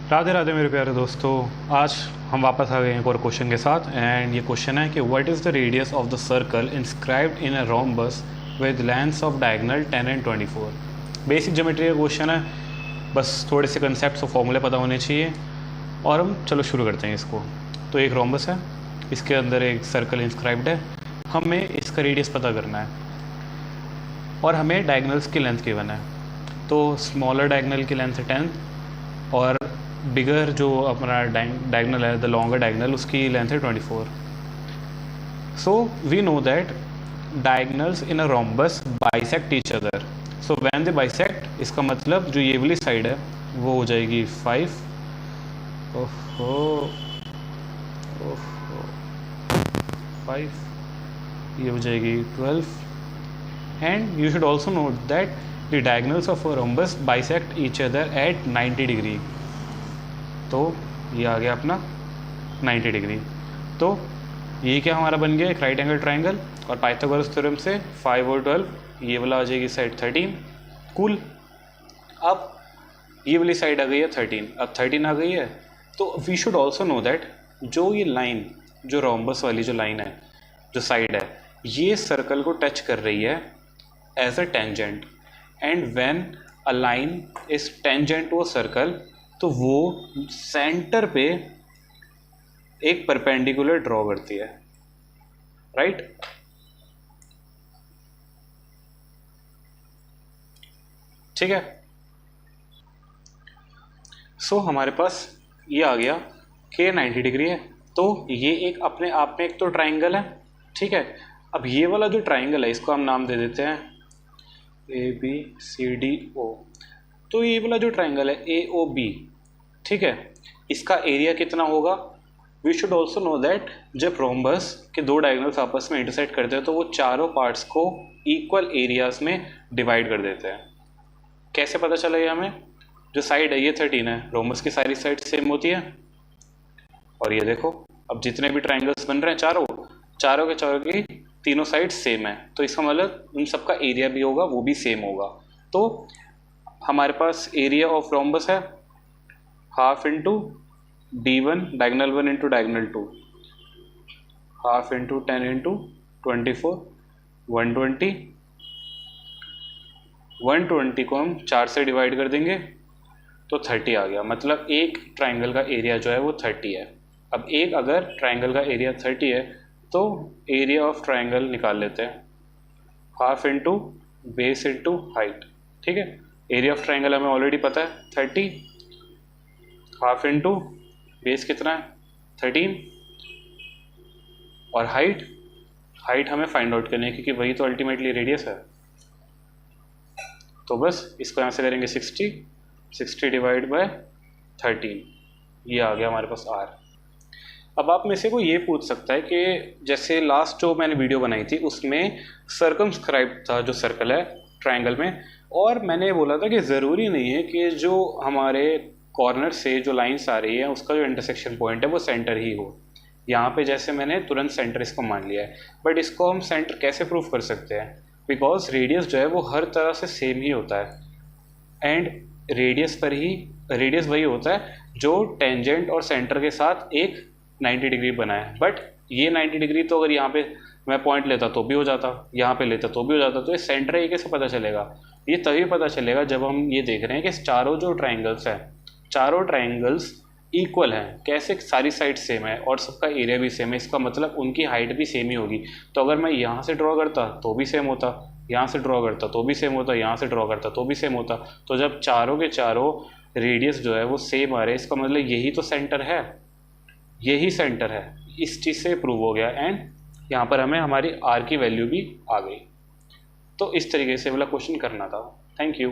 राधे राधे मेरे प्यारे दोस्तों। आज हम वापस आ गए हैं एक और क्वेश्चन के साथ। एंड ये क्वेश्चन है कि what is the radius of the circle inscribed in a rhombus with lengths of diagonal 10 and 24। Basic geometry का क्वेश्चन है, बस थोड़े से कंसेप्ट्स और फॉर्मूले पता होने चाहिए। और हम चलो शुरू करते हैं इसको। तो एक रोम्बस है, इसके अंदर एक सर्कल इंस्क्राइब्ड है, हमें इसका रेडियस पता करना है और हमें डायगोनल्स की लेंथ गिवन है। तो स्मॉलर डायगोनल की लेंथ है 10 और बिगर जो अपना डायगोनल है, द लॉन्गर डायगोनल, उसकी लेंथ है 24। So we know that diagonals in a rhombus bisect each other. So when they bisect, इसका मतलब जो ये वाली साइड है वो हो जाएगी 5, ओहो ओहो 5, ये हो जाएगी 12। And you should also note that the diagonals of a rhombus bisect each other at 90 degree. तो ये आ गया अपना 90 डिग्री। तो ये क्या हमारा बन गया, एक राइट एंगल ट्राइंगल। और पाइथागोरस थ्योरम से 5 और 12, ये वाला आ जाएगी साइड 13। कूल। अब ये वाली साइड आ गई है 13, अब 13 आ गई है। तो we should also know that जो ये लाइन, जो रोम्बस वाली जो लाइन है, जो साइड है, ये सर्कल को टच कर रही है as a tangent. And when a line is tangent to a circle, तो वो सेंटर पे एक परपेंडिकुलर ड्रॉ करती है, राइट। ठीक है। सो हमारे पास ये आ गया कि 90 डिग्री है। तो ये एक अपने आप में एक तो ट्राइंगल है, ठीक है। अब ये वाला जो ट्राइंगल है, इसको हम नाम दे देते हैं ABCDO। तो ये वाला जो ट्राइंगल है AOB, ठीक है, इसका एरिया कितना होगा। We should also know that जब रोम्बस के दो डायगोनल्स आपस में इंटरसेक्ट करते हैं तो वो चारों पार्ट्स को इक्वल एरियाज में डिवाइड कर देते हैं। कैसे पता चला ये हमें, जो साइड है ये 13 है, रोम्बस की सारी साइड सेम होती है। और ये देखो, अब जितने भी ट्राइंगल्स बन रहे हैं चारों के की तीनों साइड सेम है, तो इसका मतलब उन सबका एरिया भी होगा, वो भी सेम होगा। तो हमारे पास एरिया ऑफ रोम्बस है half into D1 diagonal 1 into diagonal 2, half into 10 into 24, 120। 120 को हम 4 से डिवाइड कर देंगे तो 30 आ गया। मतलब एक ट्राइंगल का एरिया जो है वो 30 है। अब एक अगर ट्राइंगल का एरिया 30 है तो एरिया ऑफ ट्राइंगल निकाल लेते हैं, half into base into height. ठीक है, एरिया ऑफ ट्राइंगल हमें ऑलरेडी पता है 30, हाफ इंटू बेस कितना है 13, और हाइट हमें फाइंड आउट करनी है क्योंकि वही तो अल्टीमेटली रेडियस है। तो बस इसको यहाँ से करेंगे 60 डिवाइड बाय 13, ये आ गया हमारे पास R। अब आप में से कोई ये पूछ सकता है कि जैसे लास्ट जो मैंने वीडियो बनाई थी उसमें सर्कमस्क्राइब था जो सर्कल है ट्राइंगल में, और मैंने बोला था कि ज़रूरी नहीं है कि जो हमारे कॉर्नर से जो लाइंस आ रही है उसका जो इंटरसेक्शन पॉइंट है वो सेंटर ही हो। यहाँ पे जैसे मैंने तुरंत सेंटर इसको मान लिया है, बट इसको हम सेंटर कैसे प्रूव कर सकते हैं, बिकॉज रेडियस जो है वो हर तरह से सेम ही होता है। एंड रेडियस वही होता है जो टेंजेंट और सेंटर के साथ एक 90 डिग्री बनाए। बट ये 90 डिग्री तो अगर यहाँ पे मैं पॉइंट लेता तो भी हो जाता, यहाँ पे लेता तो भी हो जाता। तो ये सेंटर है, कैसे पता चलेगा, ये तभी पता चलेगा जब हम ये देख रहे हैं कि चारों जो ट्राइंगल्स हैं, चारों ट्राइंगल्स इक्वल हैं। कैसे, सारी साइड सेम है और सबका एरिया भी सेम है, इसका मतलब उनकी हाइट भी सेम ही होगी। तो अगर मैं यहाँ से ड्रॉ करता तो भी सेम होता, यहाँ से ड्रॉ करता तो भी सेम होता, यहाँ से ड्रॉ करता तो भी सेम होता। तो जब चारों के चारों रेडियस जो है वो सेम आ रहे हैं, इसका मतलब यही तो सेंटर है, यही सेंटर है। इस चीज़ से प्रूव हो गया। एंड यहाँ पर हमें हमारी R की वैल्यू भी आ गई। तो इस तरीके से वाला क्वेश्चन करना था। Thank you.